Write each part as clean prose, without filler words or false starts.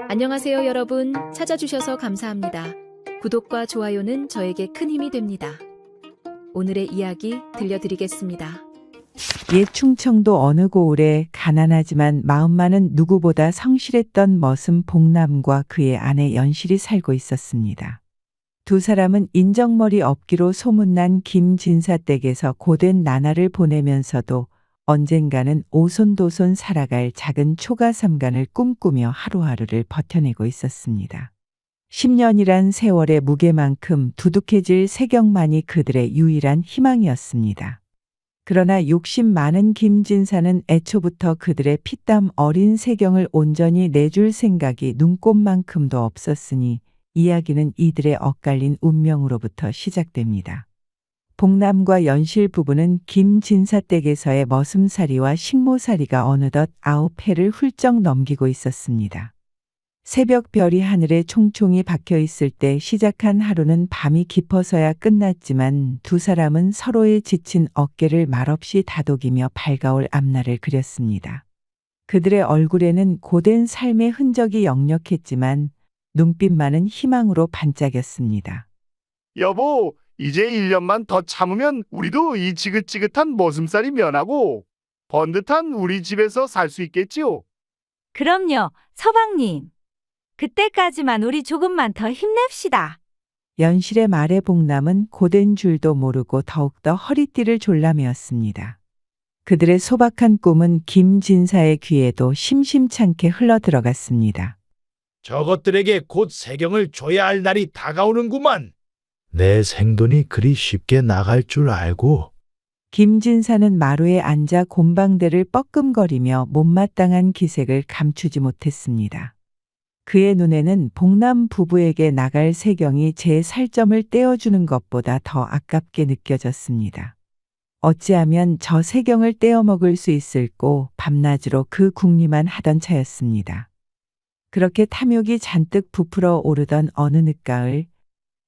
안녕하세요, 여러분. 찾아주셔서 감사합니다. 구독과 좋아요는 저에게 큰 힘이 됩니다. 오늘의 이야기 들려드리겠습니다. 옛 충청도 어느 고을에 가난하지만 마음만은 누구보다 성실했던 머슴 복남과 그의 아내 연실이 살고 있었습니다. 두 사람은 인정머리 없기로 소문난 김진사 댁에서 고된 나날을 보내면서도 언젠가는 오손도손 살아갈 작은 초가삼간을 꿈꾸며 하루하루를 버텨내고 있었습니다. 10년이란 세월의 무게만큼 두둑해질 세경만이 그들의 유일한 희망이었습니다. 그러나 욕심 많은 김진사는 애초부터 그들의 피땀 어린 세경을 온전히 내줄 생각이 눈꼽만큼도 없었으니 이야기는 이들의 엇갈린 운명으로부터 시작됩니다. 복남과 연실 부부는 김진사 댁에서의 머슴살이와 식모살이가 어느덧 9해를 훌쩍 넘기고 있었습니다. 새벽별이 하늘에 총총히 박혀 있을 때 시작한 하루는 밤이 깊어서야 끝났지만 두 사람은 서로의 지친 어깨를 말없이 다독이며 밝아올 앞날을 그렸습니다. 그들의 얼굴에는 고된 삶의 흔적이 역력했지만 눈빛만은 희망으로 반짝였습니다. 여보, 이제 1년만 더 참으면 우리도 이 지긋지긋한 머슴살이 면하고 번듯한 우리 집에서 살 수 있겠지요. 그럼요, 서방님. 그때까지만 우리 조금만 더 힘냅시다. 연실의 말에 복남은 고된 줄도 모르고 더욱더 허리띠를 졸라매었습니다. 그들의 소박한 꿈은 김진사의 귀에도 심심찮게 흘러들어갔습니다. 저것들에게 곧 세경을 줘야 할 날이 다가오는구만. 내 생돈이 그리 쉽게 나갈 줄 알고. 김진사는 마루에 앉아 곰방대를 뻐끔거리며 못마땅한 기색을 감추지 못했습니다. 그의 눈에는 복남 부부에게 나갈 세경이 제 살점을 떼어주는 것보다 더 아깝게 느껴졌습니다. 어찌하면 저 세경을 떼어 먹을 수 있을꼬 밤낮으로 그 궁리만 하던 차였습니다. 그렇게 탐욕이 잔뜩 부풀어 오르던 어느 늦가을,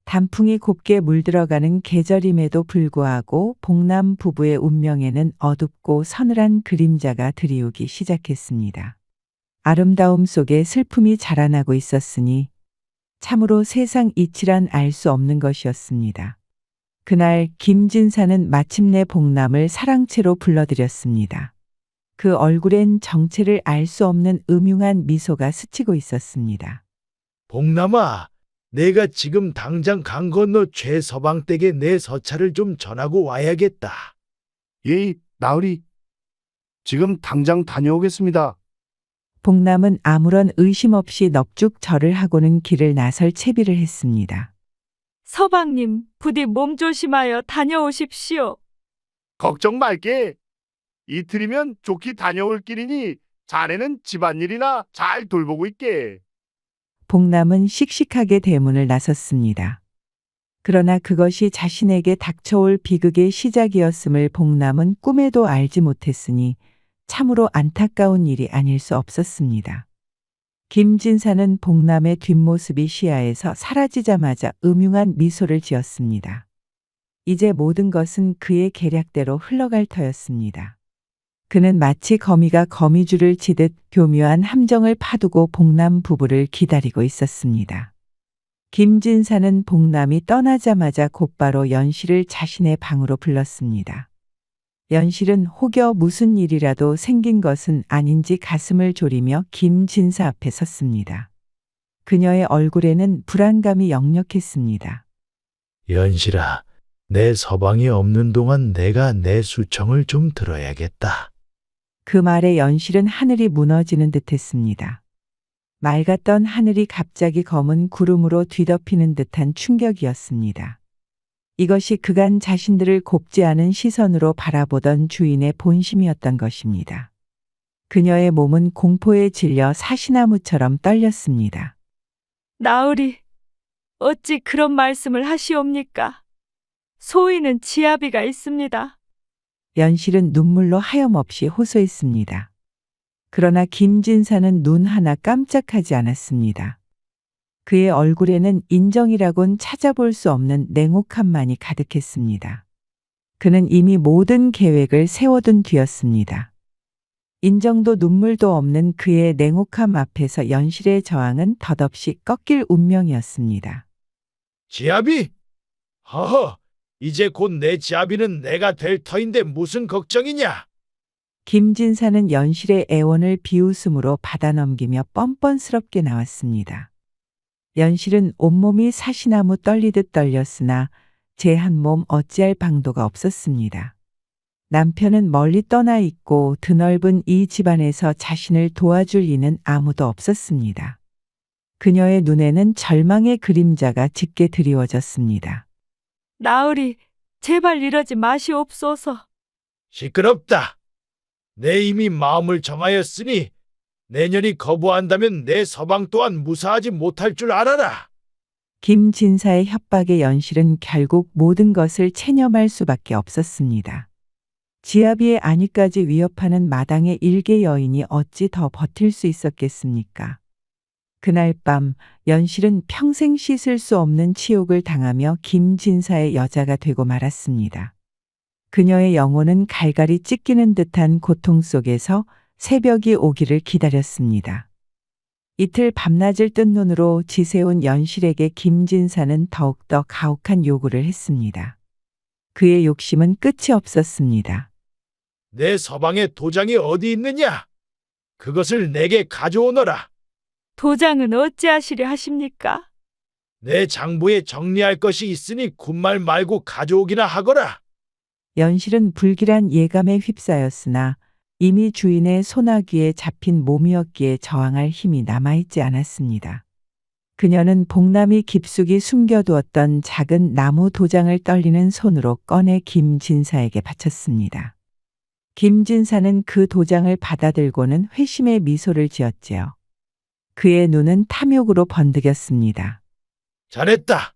단풍이 곱게 물들어가는 계절임에도 불구하고 복남 부부의 운명에는 어둡고 서늘한 그림자가 드리우기 시작했습니다. 아름다움 속에 슬픔이 자라나고 있었으니 참으로 세상 이치란 알 수 없는 것이었습니다. 그날 김진사는 마침내 복남을 사랑채로 불러들였습니다. 그 얼굴엔 정체를 알 수 없는 음흉한 미소가 스치고 있었습니다. 복남아, 내가 지금 당장 강 건너 최서방 댁에 내 서찰을 좀 전하고 와야겠다. 예, 나으리. 지금 당장 다녀오겠습니다. 복남은 아무런 의심 없이 넙죽 절을 하고는 길을 나설 채비를 했습니다. 서방님, 부디 몸 조심하여 다녀오십시오. 걱정 말게. 이틀이면 좋게 다녀올 길이니 자네는 집안일이나 잘 돌보고 있게. 복남은 씩씩하게 대문을 나섰습니다. 그러나 그것이 자신에게 닥쳐올 비극의 시작이었음을 복남은 꿈에도 알지 못했으니 참으로 안타까운 일이 아닐 수 없었습니다. 김진사는 복남의 뒷모습이 시야에서 사라지자마자 음흉한 미소를 지었습니다. 이제 모든 것은 그의 계략대로 흘러갈 터였습니다. 그는 마치 거미가 거미줄을 치듯 교묘한 함정을 파두고 복남 부부를 기다리고 있었습니다. 김진사는 복남이 떠나자마자 곧바로 연실을 자신의 방으로 불렀습니다. 연실은 혹여 무슨 일이라도 생긴 것은 아닌지 가슴을 졸이며 김진사 앞에 섰습니다. 그녀의 얼굴에는 불안감이 역력했습니다. 연실아, 내 서방이 없는 동안 내가 내 수청을 좀 들어야겠다. 그 말에 연실은 하늘이 무너지는 듯했습니다. 맑았던 하늘이 갑자기 검은 구름으로 뒤덮이는 듯한 충격이었습니다. 이것이 그간 자신들을 곱지 않은 시선으로 바라보던 주인의 본심이었던 것입니다. 그녀의 몸은 공포에 질려 사시나무처럼 떨렸습니다. 나으리, 어찌 그런 말씀을 하시옵니까? 소인은 지아비가 있습니다. 연실은 눈물로 하염없이 호소했습니다. 그러나 김진사는 눈 하나 깜짝하지 않았습니다. 그의 얼굴에는 인정이라곤 찾아볼 수 없는 냉혹함만이 가득했습니다. 그는 이미 모든 계획을 세워둔 뒤였습니다. 인정도 눈물도 없는 그의 냉혹함 앞에서 연실의 저항은 덧없이 꺾일 운명이었습니다. 지아비? 허허, 이제 곧 내 지아비는 내가 될 터인데 무슨 걱정이냐? 김진사는 연실의 애원을 비웃음으로 받아넘기며 뻔뻔스럽게 나왔습니다. 연실은 온몸이 사시나무 떨리듯 떨렸으나 제 한 몸 어찌할 방도가 없었습니다. 남편은 멀리 떠나 있고 드넓은 이 집안에서 자신을 도와줄 이는 아무도 없었습니다. 그녀의 눈에는 절망의 그림자가 짙게 드리워졌습니다. 나으리, 제발 이러지 마시옵소서. 시끄럽다. 내 이미 마음을 정하였으니 내년이 거부한다면 내 서방 또한 무사하지 못할 줄 알아라. 김진사의 협박에 연실은 결국 모든 것을 체념할 수밖에 없었습니다. 지아비의 안위까지 위협하는 마당의 일개 여인이 어찌 더 버틸 수 있었겠습니까? 그날 밤 연실은 평생 씻을 수 없는 치욕을 당하며 김진사의 여자가 되고 말았습니다. 그녀의 영혼은 갈갈이 찢기는 듯한 고통 속에서 새벽이 오기를 기다렸습니다. 이틀 밤낮을 뜬 눈으로 지새운 연실에게 김진사는 더욱더 가혹한 요구를 했습니다. 그의 욕심은 끝이 없었습니다. 내 서방의 도장이 어디 있느냐? 그것을 내게 가져오너라. 도장은 어찌하시려 하십니까? 내 장부에 정리할 것이 있으니 군말 말고 가져오기나 하거라. 연실은 불길한 예감에 휩싸였으나 이미 주인의 소나귀에 잡힌 몸이었기에 저항할 힘이 남아있지 않았습니다. 그녀는 복남이 깊숙이 숨겨두었던 작은 나무 도장을 떨리는 손으로 꺼내 김진사에게 바쳤습니다. 김진사는 그 도장을 받아들고는 회심의 미소를 지었지요. 그의 눈은 탐욕으로 번득였습니다. 잘했다.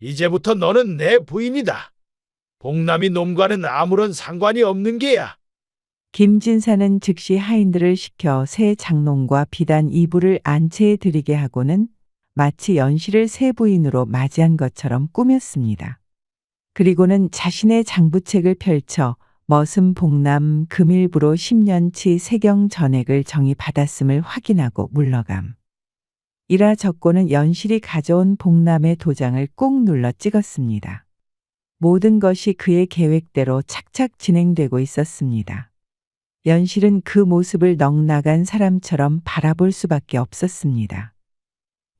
이제부터 너는 내 부인이다. 복남이 놈과는 아무런 상관이 없는 게야. 김진사는 즉시 하인들을 시켜 새 장롱과 비단 이불을 안채에 들이게 하고는 마치 연실을 새 부인으로 맞이한 것처럼 꾸몄습니다. 그리고는 자신의 장부책을 펼쳐 머슴 복남 금일부로 10년치 세경 전액을 정히 받았음을 확인하고 물러감. 이라 적고는 연실이 가져온 복남의 도장을 꾹 눌러 찍었습니다. 모든 것이 그의 계획대로 착착 진행되고 있었습니다. 연실은 그 모습을 넉나간 사람처럼 바라볼 수밖에 없었습니다.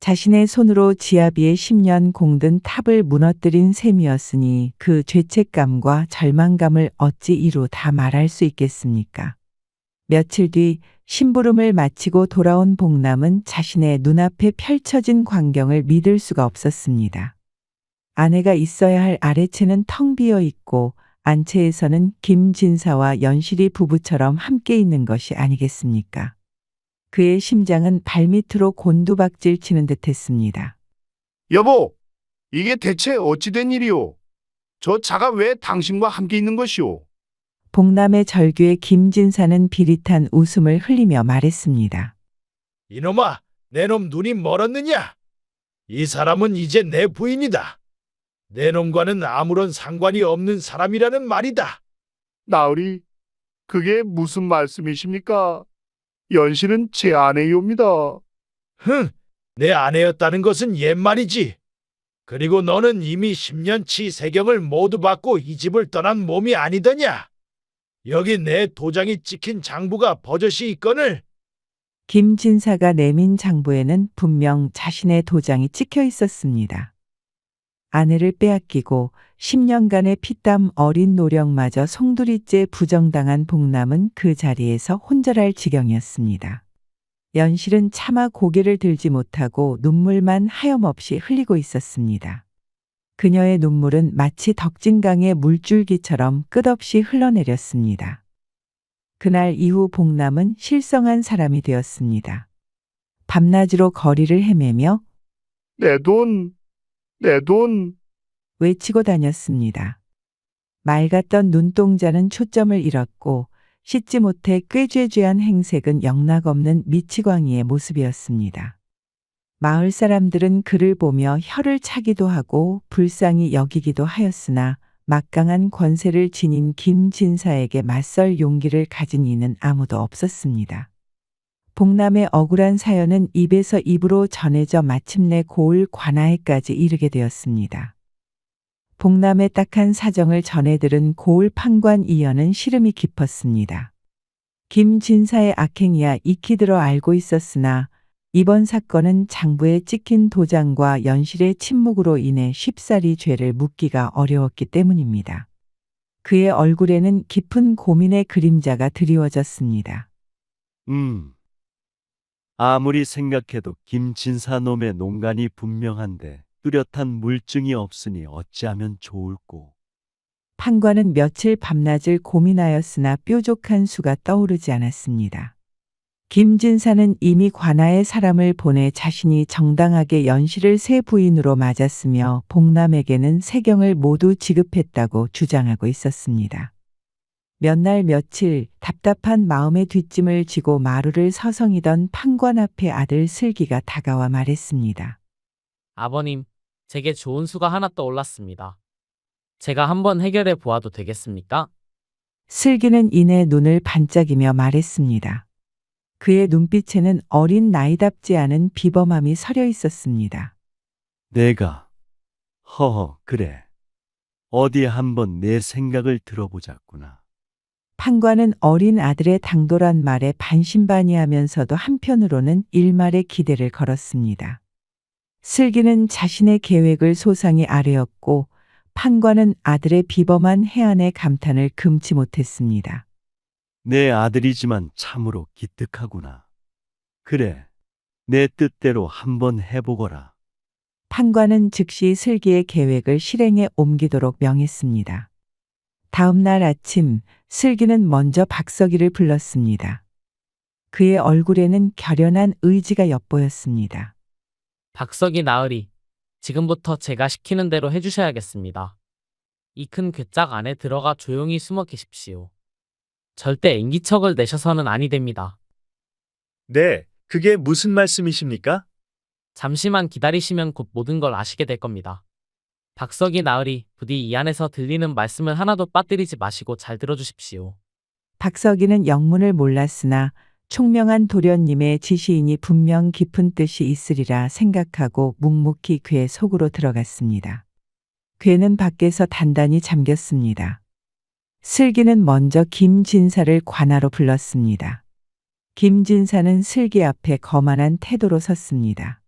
자신의 손으로 지아비의 10년 공든 탑을 무너뜨린 셈이었으니 그 죄책감과 절망감을 어찌 이루 다 말할 수 있겠습니까? 며칠 뒤 심부름을 마치고 돌아온 복남은 자신의 눈앞에 펼쳐진 광경을 믿을 수가 없었습니다. 아내가 있어야 할 아래채는 텅 비어 있고 안채에서는 김진사와 연실이 부부처럼 함께 있는 것이 아니겠습니까? 그의 심장은 발밑으로 곤두박질 치는 듯했습니다. 여보, 이게 대체 어찌 된 일이오? 저 자가 왜 당신과 함께 있는 것이오? 복남의 절규에 김진사는 비릿한 웃음을 흘리며 말했습니다. 이놈아, 내 놈 눈이 멀었느냐? 이 사람은 이제 내 부인이다. 내 놈과는 아무런 상관이 없는 사람이라는 말이다. 나으리, 그게 무슨 말씀이십니까? 연실은 제 아내이옵니다. 흥, 내 아내였다는 것은 옛말이지. 그리고 너는 이미 10년치 세경을 모두 받고 이 집을 떠난 몸이 아니더냐? 여기 내 도장이 찍힌 장부가 버젓이 있거늘. 김진사가 내민 장부에는 분명 자신의 도장이 찍혀 있었습니다. 아내를 빼앗기고 10년간의 피땀 어린 노력마저 송두리째 부정당한 복남은 그 자리에서 혼절할 지경이었습니다. 연실은 차마 고개를 들지 못하고 눈물만 하염없이 흘리고 있었습니다. 그녀의 눈물은 마치 덕진강의 물줄기처럼 끝없이 흘러내렸습니다. 그날 이후 복남은 실성한 사람이 되었습니다. 밤낮으로 거리를 헤매며 내 돈, 내 돈. 외치고 다녔습니다. 맑았던 눈동자는 초점을 잃었고 씻지 못해 꾀죄죄한 행색은 영락없는 미치광이의 모습이었습니다. 마을 사람들은 그를 보며 혀를 차기도 하고 불쌍히 여기기도 하였으나 막강한 권세를 지닌 김진사에게 맞설 용기를 가진 이는 아무도 없었습니다. 복남의 억울한 사연은 입에서 입으로 전해져 마침내 고을 관아에까지 이르게 되었습니다. 복남의 딱한 사정을 전해 들은 고을 판관 이연은 시름이 깊었습니다. 김진사의 악행이야 익히 들어 알고 있었으나 이번 사건은 장부에 찍힌 도장과 연실의 침묵으로 인해 쉽사리 죄를 묻기가 어려웠기 때문입니다. 그의 얼굴에는 깊은 고민의 그림자가 드리워졌습니다. 아무리 생각해도 김진사 놈의 농간이 분명한데 뚜렷한 물증이 없으니 어찌하면 좋을꼬. 판관은 며칠 밤낮을 고민하였으나 뾰족한 수가 떠오르지 않았습니다. 김진사는 이미 관아에 사람을 보내 자신이 정당하게 연실을 새 부인으로 맞았으며 복남에게는 세경을 모두 지급했다고 주장하고 있었습니다. 몇 날 며칠 답답한 마음의 뒷짐을 지고 마루를 서성이던 판관 앞에 아들 슬기가 다가와 말했습니다. 아버님, 제게 좋은 수가 하나 떠올랐습니다. 제가 한번 해결해 보아도 되겠습니까? 슬기는 이내 눈을 반짝이며 말했습니다. 그의 눈빛에는 어린 나이답지 않은 비범함이 서려 있었습니다. 내가 그래. 어디 한번 내 생각을 들어보자꾸나. 판관은 어린 아들의 당돌한 말에 반신반의하면서도 한편으로는 일말의 기대를 걸었습니다. 슬기는 자신의 계획을 소상히 아뢰었고 판관은 아들의 비범한 해안의 감탄을 금치 못했습니다. 내 아들이지만 참으로 기특하구나. 그래, 내 뜻대로 한번 해보거라. 판관은 즉시 슬기의 계획을 실행에 옮기도록 명했습니다. 다음 날 아침 슬기는 먼저 박석이를 불렀습니다. 그의 얼굴에는 결연한 의지가 엿보였습니다. 박석이 나으리, 지금부터 제가 시키는 대로 해주셔야겠습니다. 이 큰 괴짝 안에 들어가 조용히 숨어 계십시오. 절대 인기척을 내셔서는 아니 됩니다. 네, 그게 무슨 말씀이십니까? 잠시만 기다리시면 곧 모든 걸 아시게 될 겁니다. 박석이 나으리, 부디 이 안에서 들리는 말씀을 하나도 빠뜨리지 마시고 잘 들어주십시오. 박석이는 영문을 몰랐으나 총명한 도련님의 지시인이 분명 깊은 뜻이 있으리라 생각하고 묵묵히 그의 속으로 들어갔습니다. 괴는 밖에서 단단히 잠겼습니다. 슬기는 먼저 김진사를 관아로 불렀습니다. 김진사는 슬기 앞에 거만한 태도로 섰습니다.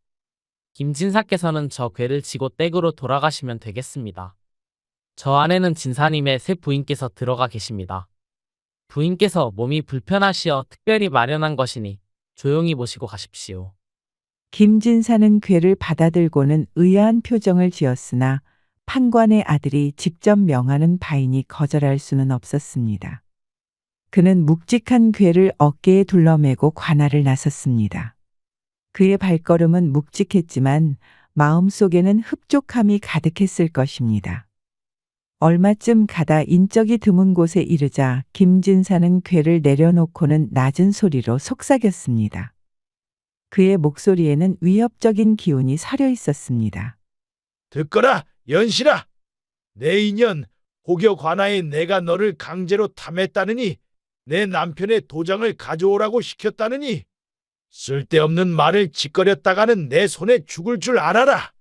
김진사께서는 저 괴를 지고 댁으로 돌아가시면 되겠습니다. 저 안에는 진사님의 새 부인께서 들어가 계십니다. 부인께서 몸이 불편하시어 특별히 마련한 것이니 조용히 모시고 가십시오. 김진사는 괴를 받아들고는 의아한 표정을 지었으나 판관의 아들이 직접 명하는 바이니 거절할 수는 없었습니다. 그는 묵직한 괴를 어깨에 둘러매고 관아를 나섰습니다. 그의 발걸음은 묵직했지만 마음속에는 흡족함이 가득했을 것입니다. 얼마쯤 가다 인적이 드문 곳에 이르자 김진사는 괴를 내려놓고는 낮은 소리로 속삭였습니다. 그의 목소리에는 위협적인 기운이 서려 있었습니다. 듣거라, 연실아. 내 인연 혹여 관아에 내가 너를 강제로 탐했다느니 내 남편의 도장을 가져오라고 시켰다느니 쓸데없는 말을 짓거렸다가는 내 손에 죽을 줄 알아라.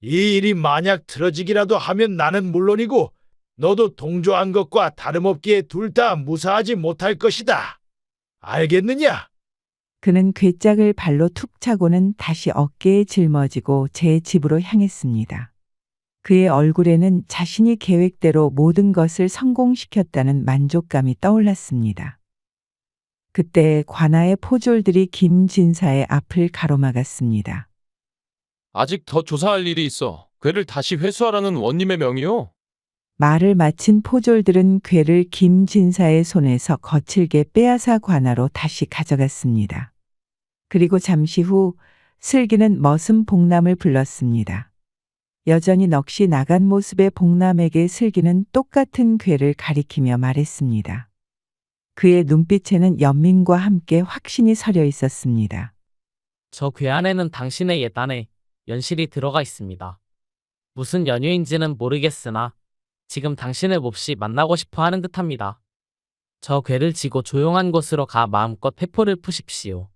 이 일이 만약 틀어지기라도 하면 나는 물론이고 너도 동조한 것과 다름없기에 둘 다 무사하지 못할 것이다. 알겠느냐? 그는 괴짝을 발로 툭 차고는 다시 어깨에 짊어지고 제 집으로 향했습니다. 그의 얼굴에는 자신이 계획대로 모든 것을 성공시켰다는 만족감이 떠올랐습니다. 그때 관아의 포졸들이 김진사의 앞을 가로막았습니다. 아직 더 조사할 일이 있어. 괴를 다시 회수하라는 원님의 명이요. 말을 마친 포졸들은 괴를 김진사의 손에서 거칠게 빼앗아 관아로 다시 가져갔습니다. 그리고 잠시 후 슬기는 머슴 복남을 불렀습니다. 여전히 넋이 나간 모습의 복남에게 슬기는 똑같은 괴를 가리키며 말했습니다. 그의 눈빛에는 연민과 함께 확신이 서려 있었습니다. 저 괴 안에는 당신의 옛 아내 연실이 들어가 있습니다. 무슨 연유인지는 모르겠으나 지금 당신을 몹시 만나고 싶어 하는 듯합니다. 저 괴를 지고 조용한 곳으로 가 마음껏 회포를 푸십시오.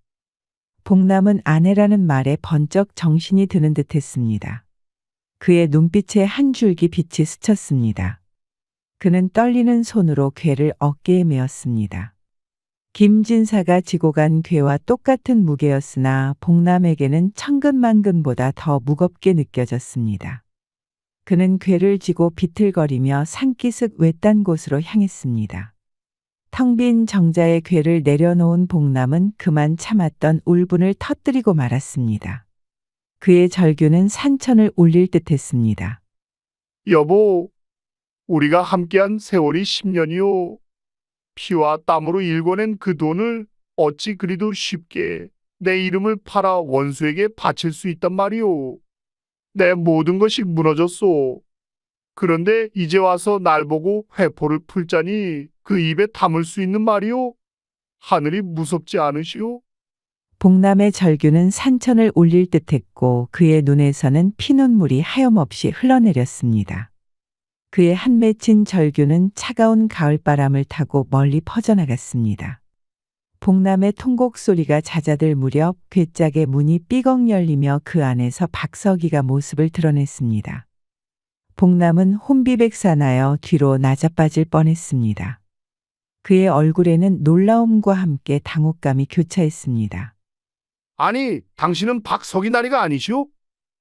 복남은 아내라는 말에 번쩍 정신이 드는 듯했습니다. 그의 눈빛에 한 줄기 빛이 스쳤습니다. 그는 떨리는 손으로 괴를 어깨에 메었습니다. 김진사가 지고 간 괴와 똑같은 무게였으나 복남에게는 천근만근보다 더 무겁게 느껴졌습니다. 그는 괴를 지고 비틀거리며 산기슭 외딴 곳으로 향했습니다. 텅 빈 정자의 괴를 내려놓은 복남은 그만 참았던 울분을 터뜨리고 말았습니다. 그의 절규는 산천을 울릴 듯했습니다. 여보, 우리가 함께한 세월이 10년이요. 피와 땀으로 일궈낸 그 돈을 어찌 그리도 쉽게 내 이름을 팔아 원수에게 바칠 수 있단 말이오. 내 모든 것이 무너졌소. 그런데 이제 와서 날 보고 회포를 풀자니 그 입에 담을 수 있는 말이오. 하늘이 무섭지 않으시오? 복남의 절규는 산천을 울릴 듯했고 그의 눈에서는 피눈물이 하염없이 흘러내렸습니다. 그의 한 맺힌 절규는 차가운 가을바람을 타고 멀리 퍼져나갔습니다. 복남의 통곡 소리가 잦아들 무렵 괴짝의 문이 삐걱 열리며 그 안에서 박석이가 모습을 드러냈습니다. 복남은 혼비백산하여 뒤로 나자빠질 뻔했습니다. 그의 얼굴에는 놀라움과 함께 당혹감이 교차했습니다. 아니, 당신은 박석이 나리가 아니시오?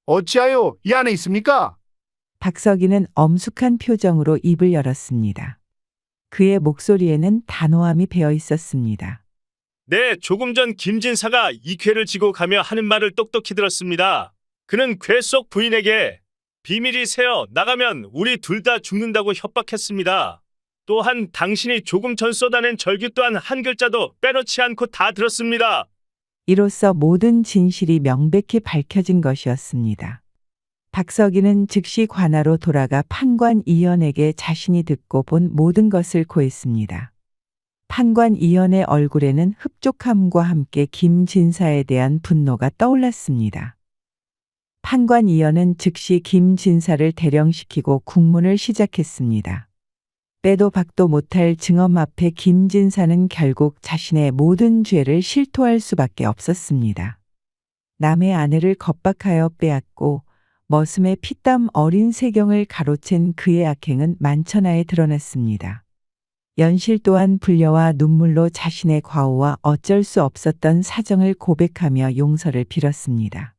어찌하여 이 안에 있습니까? 박석이는 엄숙한 표정으로 입을 열었습니다. 그의 목소리에는 단호함이 배어 있었습니다. 네, 조금 전 김진사가 이 괴를 지고 가며 하는 말을 똑똑히 들었습니다. 그는 괴 속 부인에게 비밀이 새어 나가면 우리 둘 다 죽는다고 협박했습니다. 또한 당신이 조금 전 쏟아낸 절규 또한 한 글자도 빼놓지 않고 다 들었습니다. 이로써 모든 진실이 명백히 밝혀진 것이었습니다. 박석이는 즉시 관하로 돌아가 판관 이연에게 자신이 듣고 본 모든 것을 고했습니다. 판관 이연의 얼굴에는 흡족함과 함께 김진사에 대한 분노가 떠올랐습니다. 판관 이연은 즉시 김진사를 대령시키고 국문을 시작했습니다. 빼도 박도 못할 증언 앞에 김진사는 결국 자신의 모든 죄를 실토할 수밖에 없었습니다. 남의 아내를 겁박하여 빼앗고 머슴의 피땀 어린 세경을 가로챈 그의 악행은 만천하에 드러났습니다. 연실 또한 불려와 눈물로 자신의 과오와 어쩔 수 없었던 사정을 고백하며 용서를 빌었습니다.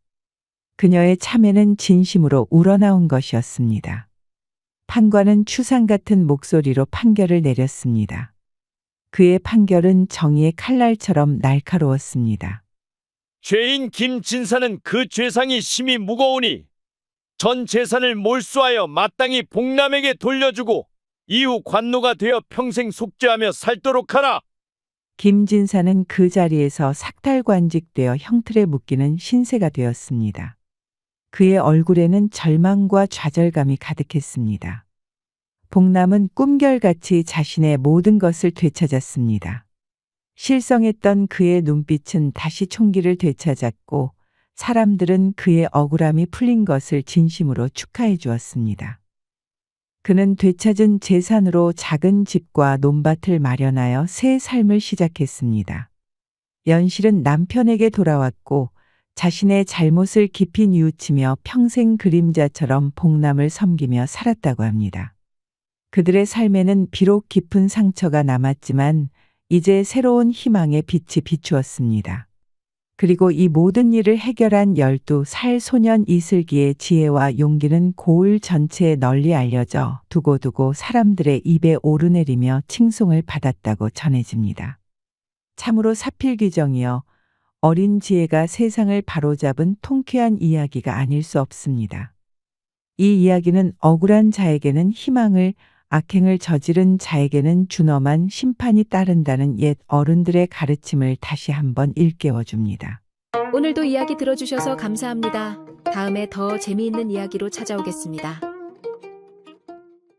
그녀의 참회는 진심으로 우러나온 것이었습니다. 판관은 추상 같은 목소리로 판결을 내렸습니다. 그의 판결은 정의의 칼날처럼 날카로웠습니다. 죄인 김진사는 그 죄상이 심히 무거우니 전 재산을 몰수하여 마땅히 복남에게 돌려주고 이후 관노가 되어 평생 속죄하며 살도록 하라. 김진사는 그 자리에서 삭탈관직되어 형틀에 묶이는 신세가 되었습니다. 그의 얼굴에는 절망과 좌절감이 가득했습니다. 복남은 꿈결같이 자신의 모든 것을 되찾았습니다. 실성했던 그의 눈빛은 다시 총기를 되찾았고 사람들은 그의 억울함이 풀린 것을 진심으로 축하해 주었습니다. 그는 되찾은 재산으로 작은 집과 논밭을 마련하여 새 삶을 시작했습니다. 연실은 남편에게 돌아왔고 자신의 잘못을 깊이 뉘우치며 평생 그림자처럼 복남을 섬기며 살았다고 합니다. 그들의 삶에는 비록 깊은 상처가 남았지만 이제 새로운 희망의 빛이 비추었습니다. 그리고 이 모든 일을 해결한 12살 소년 이슬기의 지혜와 용기는 고을 전체에 널리 알려져 두고두고 사람들의 입에 오르내리며 칭송을 받았다고 전해집니다. 참으로 사필귀정이여 어린 지혜가 세상을 바로잡은 통쾌한 이야기가 아닐 수 없습니다. 이 이야기는 억울한 자에게는 희망을, 악행을 저지른 자에게는 준엄한 심판이 따른다는 옛 어른들의 가르침을 다시 한번 일깨워 줍니다. 오늘도 이야기 들어주셔서 감사합니다. 다음에 더 재미있는 이야기로 찾아오겠습니다.